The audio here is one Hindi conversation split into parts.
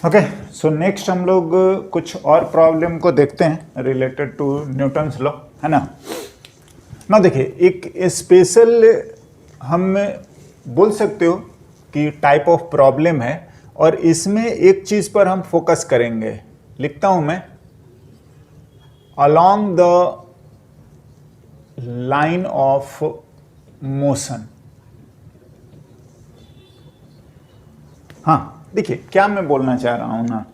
ओके, सो नेक्स्ट हम लोग कुछ और प्रॉब्लम को देखते हैं रिलेटेड टू न्यूटन्स लॉ, है ना। ना देखिए, एक स्पेशल हम बोल सकते हो कि टाइप ऑफ प्रॉब्लम है, और इसमें एक चीज पर हम फोकस करेंगे। लिखता हूं मैं, along the line of motion. हाँ, देखिए क्या मैं बोलना चाह रहा हूं ना,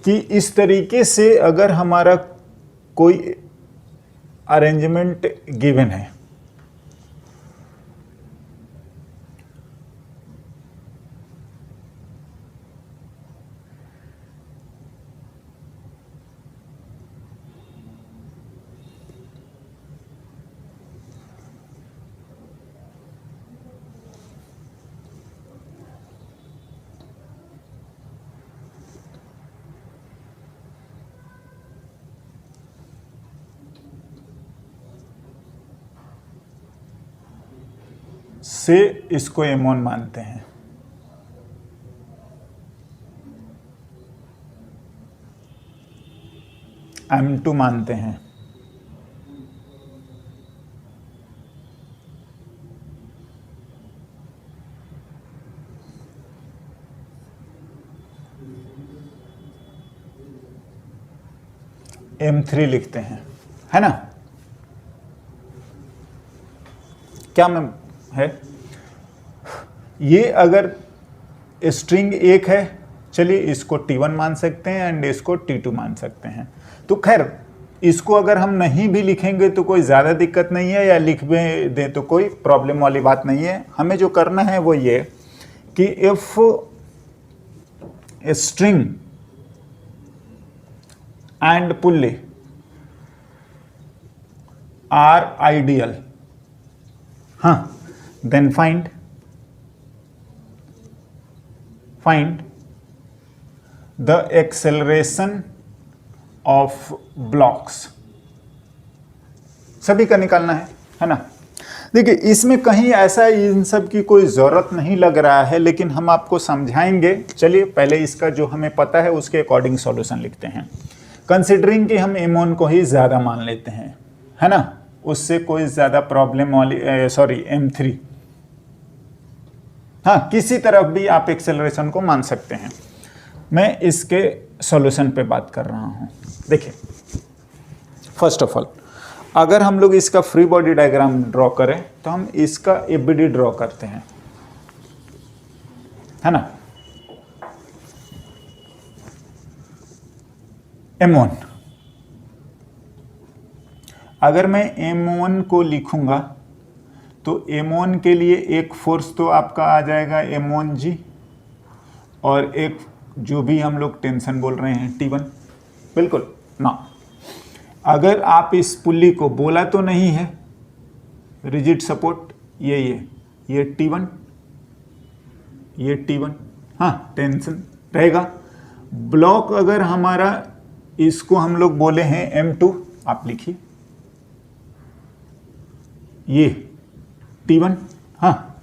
कि इस तरीके से अगर हमारा कोई अरेंजमेंट गिवन है, से इसको M1 मानते हैं, M2 मानते हैं, M3 लिखते हैं, है ना। क्या मैं है ये, अगर स्ट्रिंग एक है, चलिए इसको T1 मान सकते हैं एंड इसको T2 मान सकते हैं। तो खैर इसको अगर हम नहीं भी लिखेंगे तो कोई ज़्यादा दिक्कत नहीं है, या लिख भी दें तो कोई प्रॉब्लम वाली बात नहीं है। हमें जो करना है वो ये कि if string and pulley are ideal, हाँ, then find the acceleration of blocks। सभी का निकालना है ना। देखिए इसमें कहीं ऐसा इन सब की कोई ज़रूरत नहीं लग रहा है, लेकिन हम आपको समझाएंगे। चलिए पहले इसका जो हमें पता है उसके अकॉर्डिंग सॉल्यूशन लिखते हैं, कंसिडरिंग कि हम M1 को ही ज़्यादा मान लेते हैं, है ना। उससे कोई ज़्यादा प्रॉब्लम वाली M3, हाँ, किसी तरफ भी आप एक्सेलरेशन को मान सकते हैं। मैं इसके सॉल्यूशन पे बात कर रहा हूँ। देखिए फर्स्ट ऑफ ऑल, अगर हम लोग इसका फ्री बॉडी डायग्राम ड्रॉ करें तो हम इसका एबीडी ड्रॉ करते हैं, है ना। M1, अगर मैं M1 को लिखूंगा तो M1 के लिए एक फोर्स तो आपका आ जाएगा M1G, और एक जो भी हम लोग टेंशन बोल रहे हैं T1, बिल्कुल ना। अगर आप इस पुल्ली को बोला तो नहीं है रिजिड सपोर्ट, ये T1, ये T1, हाँ, टेंशन रहेगा। ब्लॉक अगर हमारा इसको हम लोग बोले हैं M2, आप लिखिए ये T1, हाँ।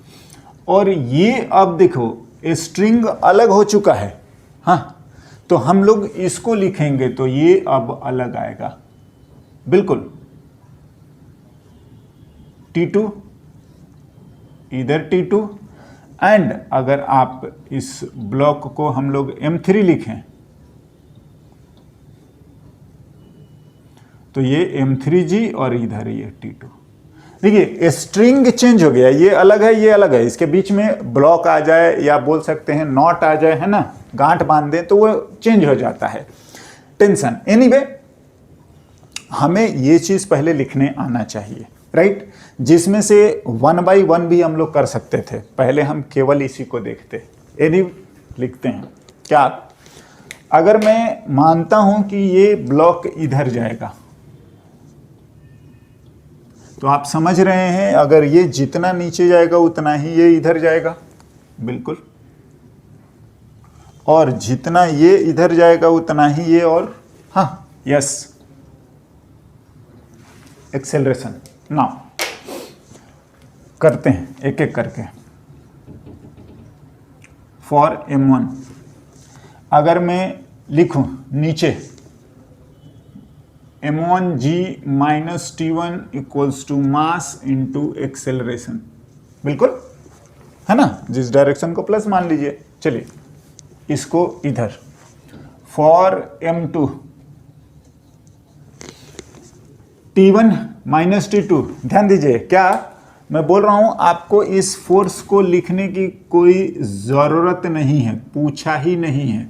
और ये अब देखो स्ट्रिंग अलग हो चुका है, हाँ, तो हम लोग इसको लिखेंगे तो ये अब अलग आएगा, बिल्कुल। T2, इधर T2, एंड अगर आप इस ब्लॉक को हम लोग M3 लिखें तो ये M3G, और इधर ये T2। देखिए स्ट्रिंग चेंज हो गया, ये अलग है, ये अलग है। इसके बीच में ब्लॉक आ जाए या बोल सकते हैं नॉट आ जाए, है ना, गांठ बांध दें तो वो चेंज हो जाता है टेंशन। एनीवे, हमें ये चीज पहले लिखने आना चाहिए, राइट। जिसमें से 1/1 भी हम लोग कर सकते थे, पहले हम केवल इसी को देखते। एनी लिखते हैं क्या, अगर मैं मानता हूं कि ये ब्लॉक इधर जाएगा तो आप समझ रहे हैं, अगर ये जितना नीचे जाएगा उतना ही ये इधर जाएगा, बिल्कुल, और जितना ये इधर जाएगा उतना ही ये, और हाँ, यस, एक्सेलरेशन। नाउ करते हैं एक एक करके। फॉर M1, अगर मैं लिखूं नीचे m1g minus T1 equals to mass into acceleration, बिल्कुल है ना, जिस डायरेक्शन को प्लस मान लीजिए। चलिए इसको इधर for m2 T1 minus T2, ध्यान दीजिए क्या मैं बोल रहा हूं, आपको इस फोर्स को लिखने की कोई ज़रूरत नहीं है, पूछा ही नहीं है।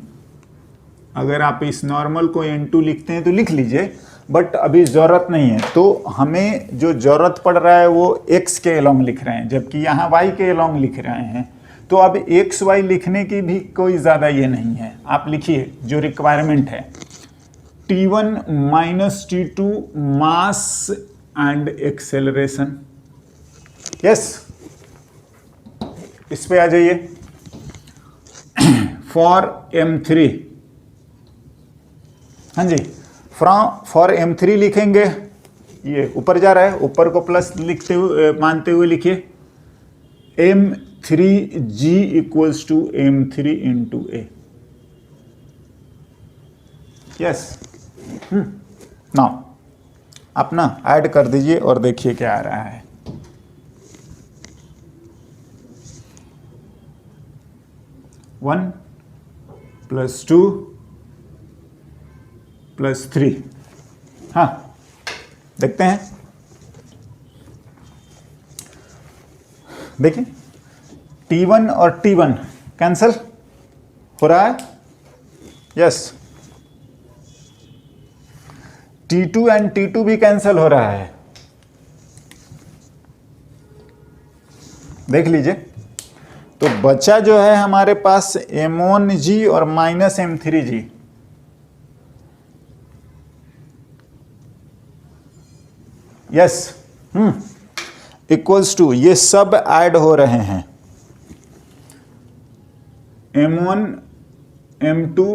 अगर आप इस नॉर्मल को n2 लिखते हैं तो लिख लीजिए, बट अभी ज़रूरत नहीं है। तो हमें जो ज़रूरत पड़ रहा है वो x के अलोंग लिख रहे हैं, जबकि यहाँ y के अलोंग लिख रहे हैं। तो अब x y लिखने की भी कोई ज़्यादा ये नहीं है, आप लिखिए जो रिक्वायरमेंट है T1 minus T2 mass and acceleration. Yes, इस पे आ जाइए। फॉर m3, हाँ जी, फॉर m3 लिखेंगे, ये ऊपर जा रहा है, ऊपर को प्लस लिखते हुए मानते हुए लिखिए m3g equals to m3 into a. Yes, now आप ना ऐड कर दीजिए और देखिए क्या आ रहा है। वन प्लस 2 प्लस 3, हाँ देखते हैं, देखिए T1 और T1 कैंसल हो रहा है। यस, T2 एंड T2 भी कैंसल हो रहा है, देख लीजिए। तो बचा जो है हमारे पास m1g और minus m3g। Yes, equals to, ये सब ऐड हो रहे हैं m1 m2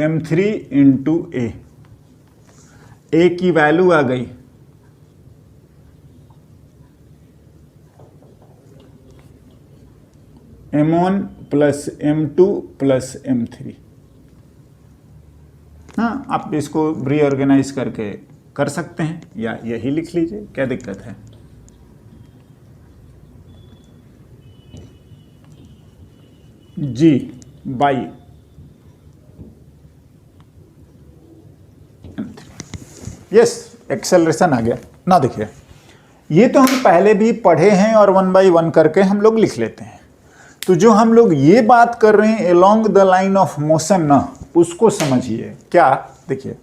m3 इंटू ए की वैल्यू आ गई m1 plus m2 plus m3। हाँ, आप इसको रीऑर्गेनाइज करके कर सकते हैं या यही लिख लीजिए, क्या दिक्कत है। जी बाई यस, एक्सेलरेशन आ गया ना। देखिए ये तो हम पहले भी पढ़े हैं और 1 बाई 1 करके हम लोग लिख लेते हैं। तो जो हम लोग ये बात कर रहे हैं along the line of motion ना, उसको समझिए। क्या, देखिए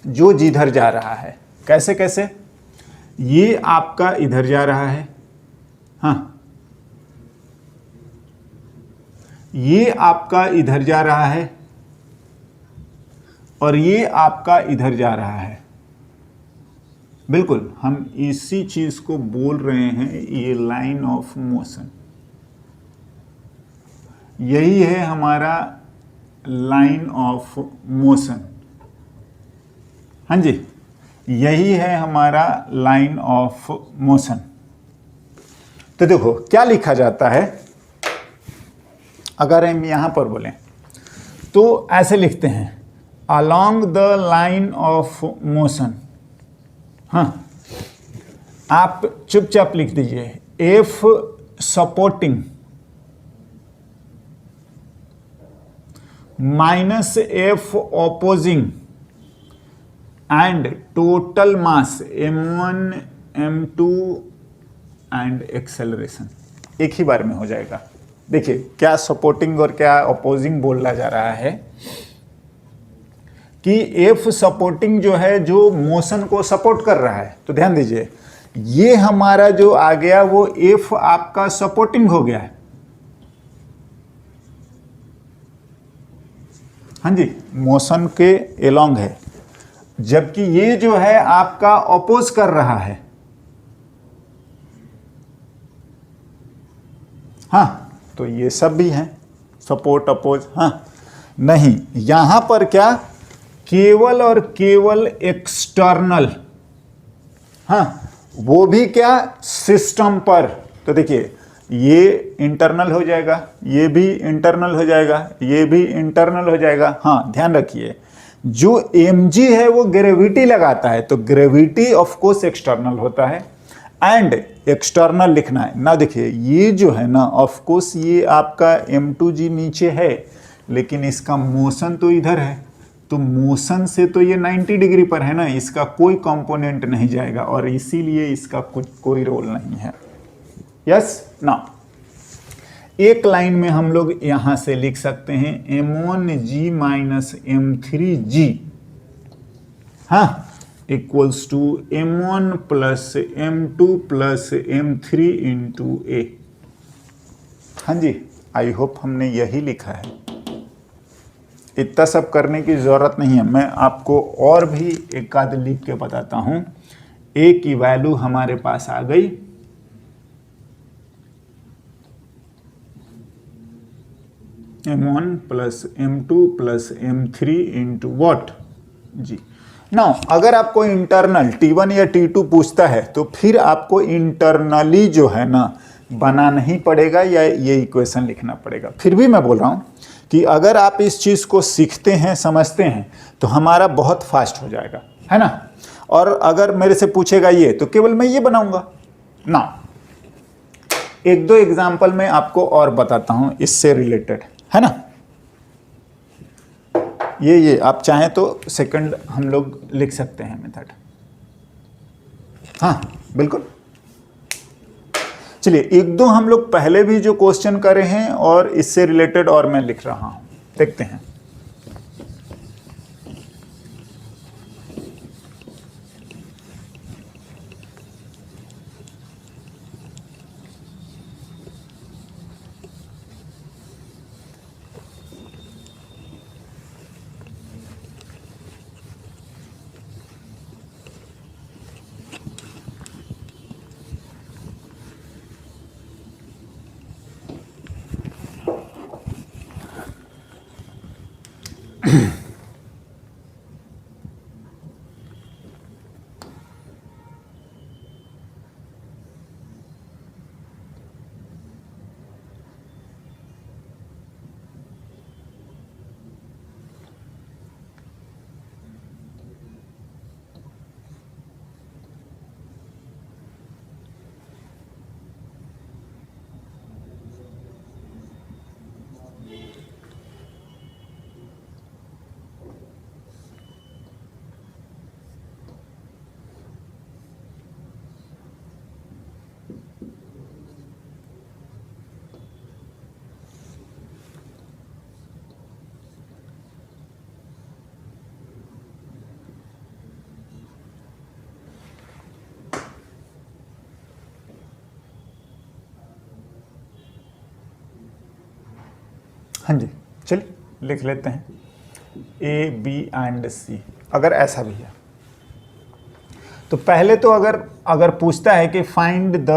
जो जिधर जा रहा है, कैसे कैसे, ये आपका इधर जा रहा है, हाँ ये आपका इधर जा रहा है और ये आपका इधर जा रहा है। बिल्कुल हम इसी चीज को बोल रहे हैं, ये लाइन ऑफ मोशन, यही है हमारा लाइन ऑफ मोशन। हाँ जी, यही है हमारा लाइन ऑफ मोशन। तो देखो क्या लिखा जाता है, अगर हम यहां पर बोलें तो ऐसे लिखते हैं along the line of motion. हाँ, आप चुपचाप लिख दीजिए F supporting minus F opposing and total mass m1 m2 and acceleration. एक ही बार में हो जाएगा। देखिए क्या सपोर्टिंग और क्या ऑपोजिंग बोला जा रहा है कि एफ सपोर्टिंग जो है जो मोशन को सपोर्ट कर रहा है। तो ध्यान दीजिए ये हमारा जो आ गया वो एफ आपका सपोर्टिंग हो गया है। हाँ जी, मोशन के एलोंग है, जबकि ये जो है आपका अपोज कर रहा है। हाँ, तो ये सब भी हैं सपोर्ट अपोज। हाँ नहीं, यहां पर क्या, केवल और केवल एक्सटर्नल। हाँ, वो भी क्या, सिस्टम पर। तो देखिए ये इंटरनल हो जाएगा, ये भी इंटरनल हो जाएगा, ये भी इंटरनल हो जाएगा। हाँ ध्यान रखिए, जो mg है वो ग्रेविटी लगाता है, तो ग्रेविटी ऑफ कोर्स एक्सटर्नल होता है एंड एक्सटर्नल लिखना है ना। देखिए ये जो है ना, ऑफ कोर्स ये आपका m2g नीचे है, लेकिन इसका मोशन तो इधर है, तो मोशन से तो ये 90 डिग्री पर है ना, इसका कोई कंपोनेंट नहीं जाएगा और इसीलिए इसका कोई रोल नहीं है। यस ना, एक लाइन में हम लोग यहां से लिख सकते हैं m1g माइनस m3g, हाँ, equals to m1 plus m2 plus m3 into A. हाँ जी, आई होप हमने यही लिखा है, इतना सब करने की ज़रूरत नहीं है। मैं आपको और भी एक आध लिख के बताता हूं। ए की वैल्यू हमारे पास आ गई, m1 plus m2 plus m3 into what g. Now अगर आपको इंटरनल T1 या T2 पूछता है तो फिर आपको इंटरनली जो है ना बनाना ही पड़ेगा या ये इक्वेशन लिखना पड़ेगा। फिर भी मैं बोल रहा हूँ कि अगर आप इस चीज़ को सीखते हैं, समझते हैं, तो हमारा बहुत फास्ट हो जाएगा, है ना। और अगर मेरे से पूछेगा ये, तो केवल मैं ये बनाऊंगा ना। एक दो एग्जाम्पल मैं आपको और बताता हूँ इससे रिलेटेड, है ना। ये आप चाहें तो सेकंड हम लोग लिख सकते हैं मेथड, हाँ बिल्कुल। चलिए एक दो हम लोग पहले भी जो क्वेश्चन करे हैं और इससे रिलेटेड और मैं लिख रहा हूं, देखते हैं। हाँ जी, चलिए लिख लेते हैं ए बी एंड सी। अगर ऐसा भी है तो पहले तो अगर पूछता है कि find the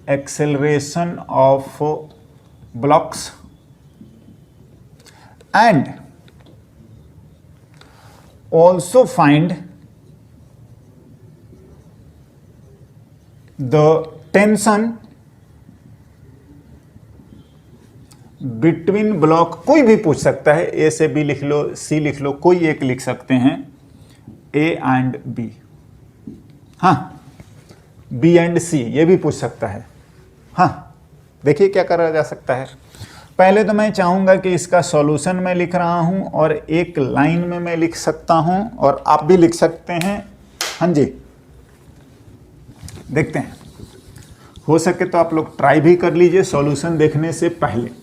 acceleration of blocks and also find the tension between block, कोई भी पूछ सकता है, ए से बी लिख लो, सी लिख लो, कोई एक लिख सकते हैं, ए एंड बी, हाँ बी एंड सी ये भी पूछ सकता है। हाँ देखिए क्या करा जा सकता है। पहले तो मैं चाहूंगा कि इसका सॉल्यूशन मैं लिख रहा हूं और एक लाइन में मैं लिख सकता हूं और आप भी लिख सकते हैं। हाँ जी देखते हैं, हो सके तो आप लोग ट्राई भी कर लीजिए सॉल्यूशन देखने से पहले।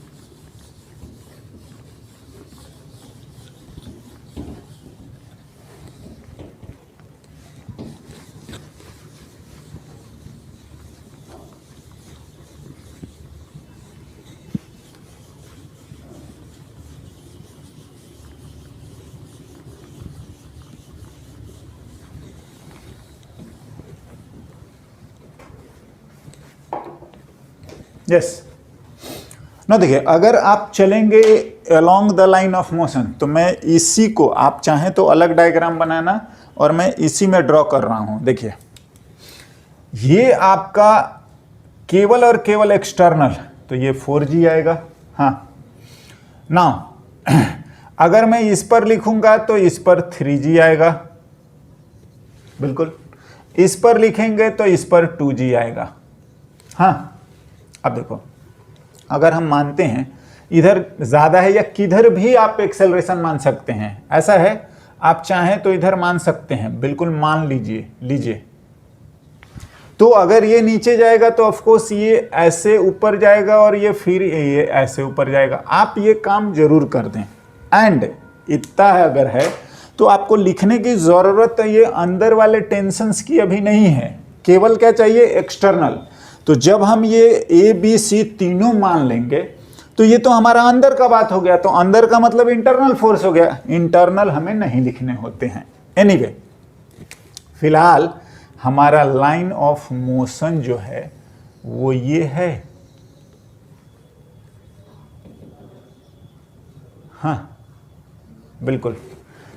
यस ना, देखिए अगर आप चलेंगे along the line of motion, तो मैं इसी को, आप चाहें तो अलग डायग्राम बनाना, और मैं इसी में ड्रॉ कर रहा हूं। देखिए ये आपका केवल और केवल एक्सटर्नल, तो ये 4g आएगा। हाँ नाउ अगर मैं इस पर लिखूंगा तो इस पर 3g आएगा, बिल्कुल। इस पर लिखेंगे तो इस पर 2g आएगा। हाँ अब देखो, अगर हम मानते हैं इधर ज़्यादा है या किधर भी आप एक्सेलरेशन मान सकते हैं, ऐसा है आप चाहें तो इधर मान सकते हैं, बिल्कुल मान लीजिए। तो अगर ये नीचे जाएगा तो ऑफ कोर्स ये ऐसे ऊपर जाएगा और ये फिर ये ऐसे ऊपर जाएगा। आप ये काम जरूर कर दें। एंड इतना है अगर है तो आपको लिखने की ज़रूरत ये अंदर वाले टेंशन्स की अभी नहीं है, केवल क्या चाहिए, एक्सटर्नल। तो जब हम ये ए बी सी तीनों मान लेंगे तो ये तो हमारा अंदर का बात हो गया, तो अंदर का मतलब इंटरनल फोर्स हो गया, इंटरनल हमें नहीं लिखने होते हैं। एनीवे फिलहाल हमारा लाइन ऑफ मोशन जो है वो ये है। हाँ बिल्कुल,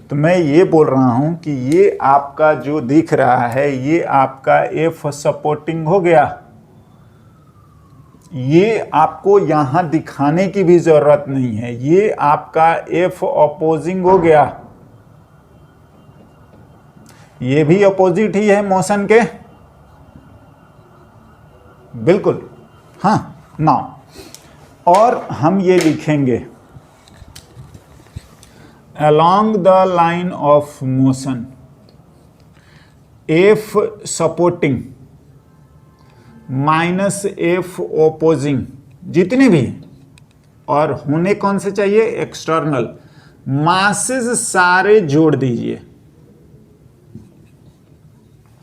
तो मैं ये बोल रहा हूं कि ये आपका जो दिख रहा है ये आपका एफ सपोर्टिंग हो गया। ये आपको यहां दिखाने की भी जरूरत नहीं है, ये आपका एफ अपोजिंग हो गया। ये भी अपोजिट ही है मोशन के, बिल्कुल। हाँ नाउ और हम ये लिखेंगे along the line of motion F supporting minus F opposing जितने भी, और होने कौन से चाहिए, एक्सटर्नल। मासेस सारे जोड़ दीजिए।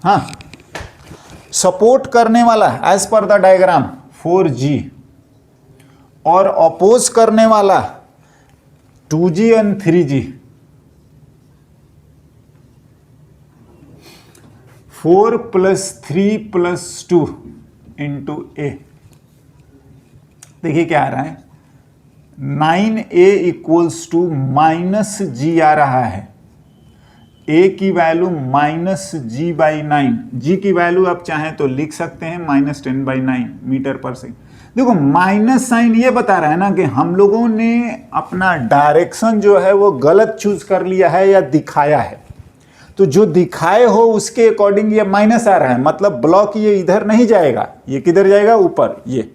हाँ सपोर्ट करने वाला as per the diagram 4g और अपोज करने वाला 2g एंड 3g। 4 + 3 + 2 इंटू ए, देखिए क्या आ रहा है, 9a = -g आ रहा है। a की वैल्यू -g/9, g की वैल्यू आप चाहें तो लिख सकते हैं -10/9 मीटर पर सेकंड। देखो माइनस साइन ये बता रहा है ना कि हम लोगों ने अपना डायरेक्शन जो है वो गलत चूज कर लिया है या दिखाया है। तो जो दिखाए हो उसके अकॉर्डिंग ये माइनस आ रहा है, मतलब ब्लॉक ये इधर नहीं जाएगा, ये किधर जाएगा, ऊपर। ये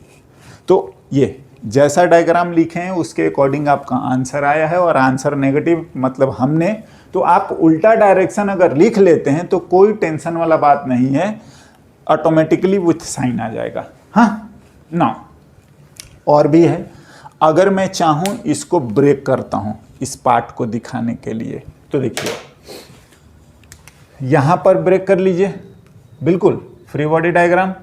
तो ये जैसा डायग्राम लिखे हैं उसके अकॉर्डिंग आपका आंसर आया है, और आंसर नेगेटिव मतलब हमने, तो आप उल्टा डायरेक्शन अगर लिख लेते हैं तो कोई टेंशन वाला बात नहीं है, ऑटोमेटिकली विथ साइन आ जाएगा। हाँ ना और भी है, अगर मैं चाहूं इसको ब्रेक करता हूं इस पार्ट को दिखाने के लिए, तो देखिए यहां पर ब्रेक कर लीजिए, बिल्कुल फ्री बॉडी डायग्राम।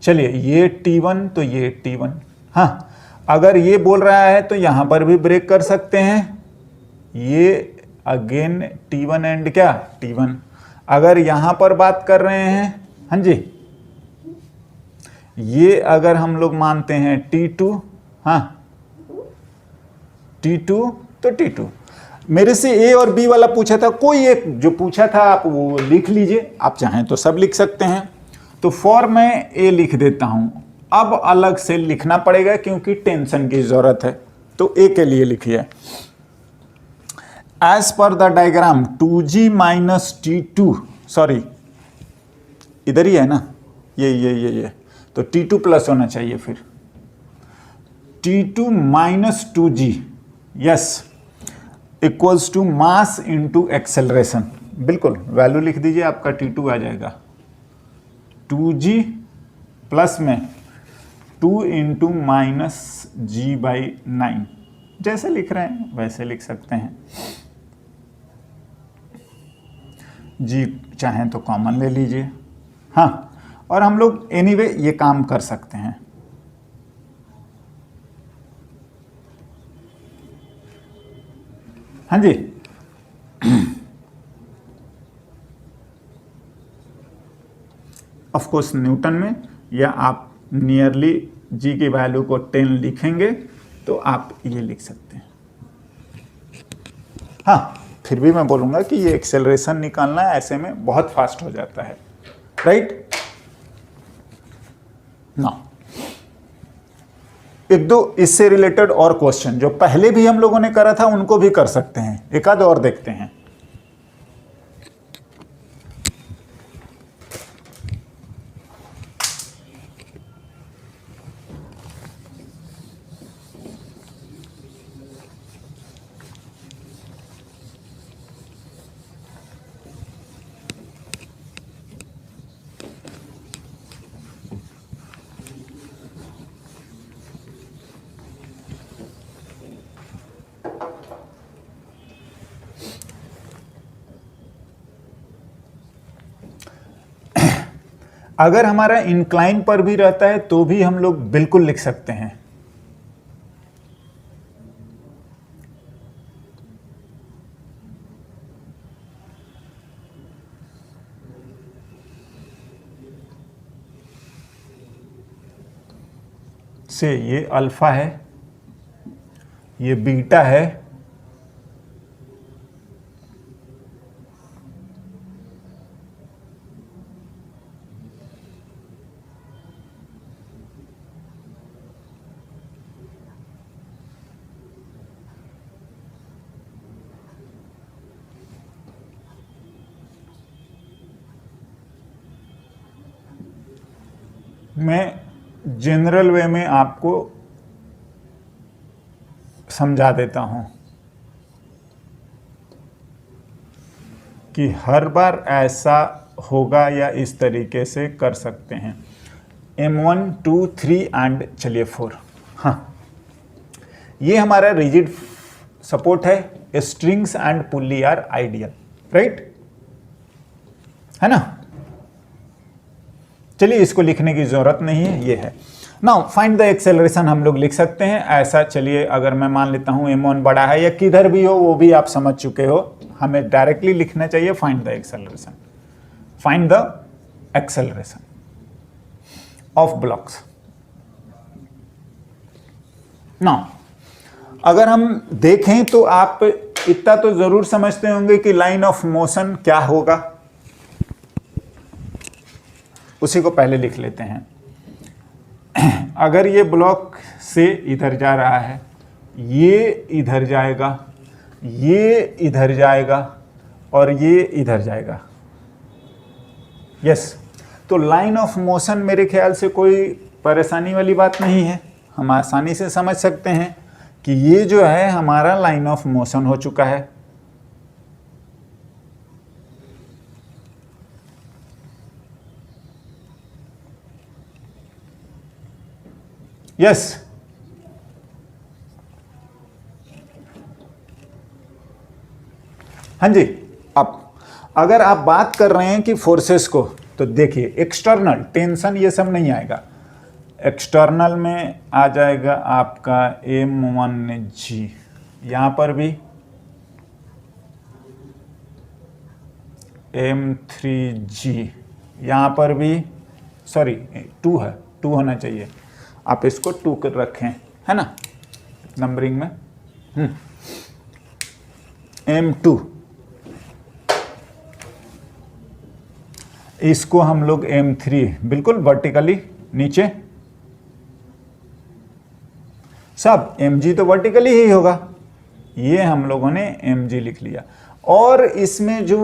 चलिए ये T1 तो ये T1। हाँ अगर ये बोल रहा है तो यहां पर भी ब्रेक कर सकते हैं, ये अगेन T1 एंड क्या T1। अगर यहां पर बात कर रहे हैं, हाँ जी, ये अगर हम लोग मानते हैं T2, हाँ T2 तो T2। मेरे से A और B वाला पूछा था, कोई एक जो पूछा था आप वो लिख लीजिए, आप चाहें तो सब लिख सकते हैं। तो फॉर मैं A लिख देता हूं, अब अलग से लिखना पड़ेगा क्योंकि टेंशन की जरूरत है, तो A के लिए लिखिए as per the diagram 2g - T2, sorry इधर ही है ना, ये तो T2 प्लस होना चाहिए, फिर T2 - 2g yes equals to mass into acceleration. बिल्कुल वैल्यू लिख दीजिए, आपका T2 आ जाएगा 2g प्लस में 2 × -g/9, जैसे लिख रहे हैं वैसे लिख सकते हैं। जी चाहें तो कॉमन ले लीजिए। हाँ और हम लोग एनीवे ये काम कर सकते हैं। हाँ जी ऑफ कोर्स न्यूटन में, या आप नियरली जी की वैल्यू को 10 लिखेंगे तो आप ये लिख सकते हैं। हाँ फिर भी मैं बोलूँगा कि ये एक्सेलरेशन निकालना ऐसे में बहुत फास्ट हो जाता है, राइट। ना एक दो इससे रिलेटेड और क्वेश्चन जो पहले भी हम लोगों ने करा था उनको भी कर सकते हैं, एक आध और देखते हैं। अगर हमारा इंक्लाइन पर भी रहता है तो भी हम लोग बिल्कुल लिख सकते हैं। से ये अल्फा है, ये बीटा है, मैं जनरल वे में आपको समझा देता हूं कि हर बार ऐसा होगा या इस तरीके से कर सकते हैं। M1 2 3 एंड चलिए 4। हाँ, ये हमारा रिजिड सपोर्ट है, strings and pulley are ideal, right है ना। चलिए इसको लिखने की जरूरत नहीं है, ये है। नाउ फाइंड द एक्सेलरेशन हम लोग लिख सकते हैं ऐसा। चलिए अगर मैं मान लेता हूं M1 बड़ा है या किधर भी हो वो भी आप समझ चुके हो, हमें डायरेक्टली लिखना चाहिए find the acceleration, find the acceleration of blocks. Now अगर हम देखें तो आप इतना तो जरूर समझते होंगे कि लाइन ऑफ मोशन क्या होगा, उसी को पहले लिख लेते हैं। अगर ये ब्लॉक से इधर जा रहा है, ये इधर जाएगा, ये इधर जाएगा और ये इधर जाएगा, यस। तो लाइन ऑफ मोशन मेरे ख्याल से कोई परेशानी वाली बात नहीं है, हम आसानी से समझ सकते हैं कि ये जो है हमारा लाइन ऑफ मोशन हो चुका है। यस, हाँ जी। अब अगर आप बात कर रहे हैं कि फोर्सेस को, तो देखिए एक्सटर्नल टेंशन ये सब नहीं आएगा, एक्सटर्नल में आ जाएगा आपका M1G, यहां पर भी M3G, यहां पर भी सॉरी 2 है, 2 होना चाहिए, आप इसको 2 कर रखें, है ना नंबरिंग में। M2, इसको हम लोग M3 बिल्कुल वर्टिकली नीचे, सब mg तो वर्टिकली ही होगा, ये हम लोगों ने mg लिख लिया। और इसमें जो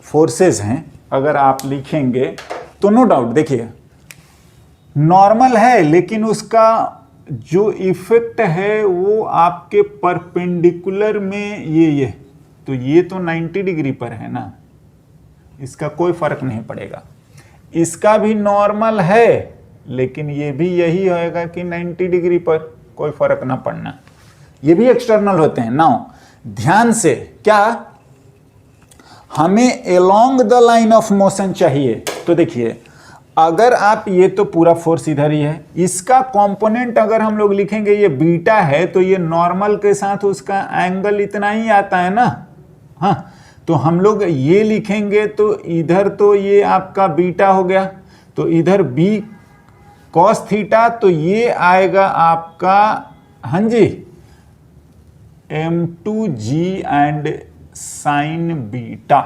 फोर्सेस हैं अगर आप लिखेंगे तो नो डाउट देखिए नॉर्मल है, लेकिन उसका जो इफेक्ट है वो आपके परपेंडिकुलर में ये तो ये तो 90 डिग्री पर है ना, इसका कोई फर्क नहीं पड़ेगा। इसका भी नॉर्मल है लेकिन ये भी यही होएगा कि 90 डिग्री पर, कोई फर्क ना पड़ना, ये भी एक्सटर्नल होते हैं। नाउ ध्यान से, क्या हमें along the line of motion चाहिए, तो देखिए अगर आप, ये तो पूरा फोर्स इधर ही है, इसका कंपोनेंट अगर हम लोग लिखेंगे ये बीटा है तो ये नॉर्मल के साथ उसका एंगल इतना ही आता है ना। हाँ, तो हम लोग ये लिखेंगे तो इधर तो ये आपका बीटा हो गया, तो इधर बी कॉस थीटा, तो ये आएगा आपका, हाँ जी, M2G and sign beta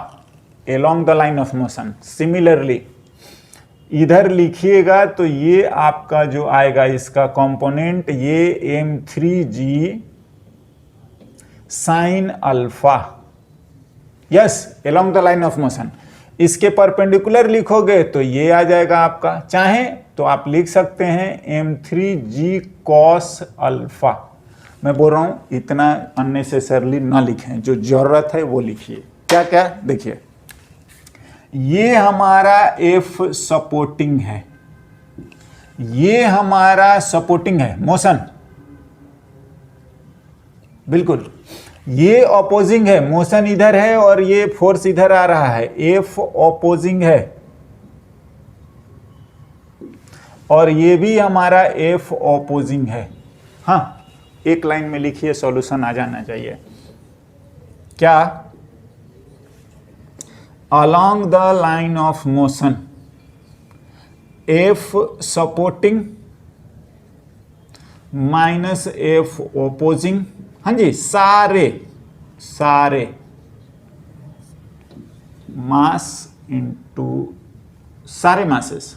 along the line of motion. Similarly इधर लिखिएगा तो ये आपका जो आएगा इसका कंपोनेंट ये m3g sine alpha, yes along the line of motion. इसके परपेंडिकुलर लिखोगे तो ये आ जाएगा आपका, चाहे तो आप लिख सकते हैं m3g कॉस अल्फा। मैं बोल रहा हूं इतना अननेसेसरली ना लिखें, जो जरूरत है वो लिखिए। क्या क्या देखिए, ये हमारा F सपोर्टिंग है, ये हमारा सपोर्टिंग है मोशन, बिल्कुल ये ऑपोजिंग है, मोशन इधर है और ये फोर्स इधर आ रहा है, F ऑपोजिंग है, और ये भी हमारा F ऑपोजिंग है। हाँ, एक लाइन में लिखिए, सॉल्यूशन आ जाना चाहिए। क्या? along the line of motion F supporting minus F opposing, हाँ जी, सारे मास इंटू सारे मासेस,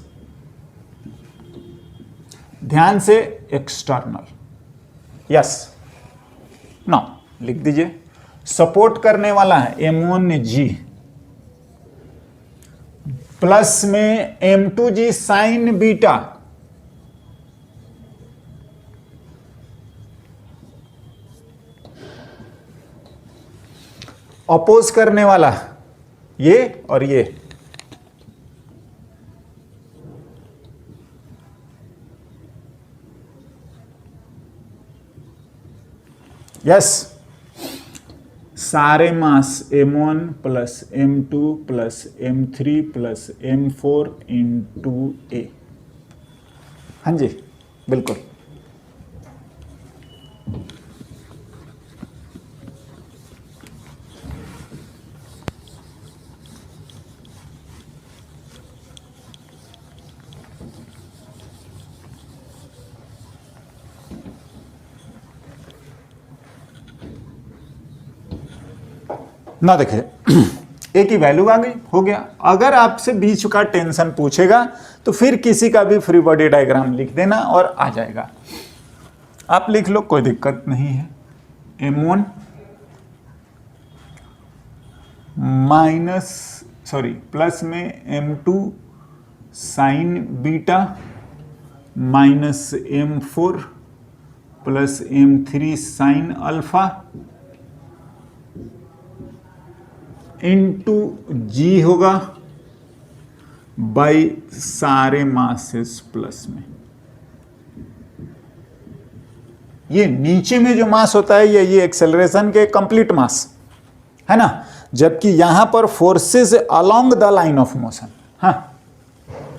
ध्यान से एक्सटर्नल, यस। नाउ लिख दीजिए, सपोर्ट करने वाला है m1g प्लस में m2g साइन बीटा, अपोज करने वाला ये और ये, यस, सारे मास m1 plus m2 plus m3 plus m4 into a, हाँ जी बिल्कुल। ना देखिए, ए की वैल्यू आ गई, हो गया। अगर आपसे बीच का टेंशन पूछेगा तो फिर किसी का भी फ्री बॉडी डायग्राम लिख देना और आ जाएगा। आप लिख लो, कोई दिक्कत नहीं है। m1 माइनस प्लस में m2 sine beta minus m4 plus m3 sine alpha into G होगा बाई सारे मासेस प्लस में। ये नीचे में जो मास होता है ये एक्सेलरेशन के कंप्लीट मास है ना, जबकि यहां पर forces along the line of motion. हाँ,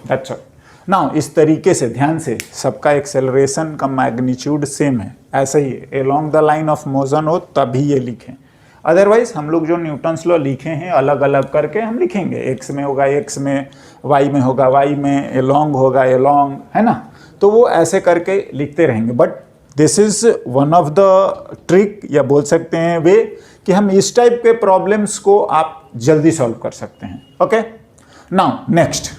दैट्स ऑल। नाउ इस तरीके से ध्यान से, सबका एक्सेलरेशन का मैग्नीट्यूड सेम है, ऐसे ही along the line of motion हो तभी ये लिखें। अदरवाइज हम लोग जो न्यूटन्स लॉ लिखे हैं अलग अलग करके हम लिखेंगे, एक्स में होगा एक्स में, वाई में होगा वाई में, एलोंग होगा एलोंग, है ना, तो वो ऐसे करके लिखते रहेंगे। But this is one of the trick, या बोल सकते हैं वे, कि हम इस टाइप के प्रॉब्लम्स को आप जल्दी सॉल्व कर सकते हैं। Okay, now next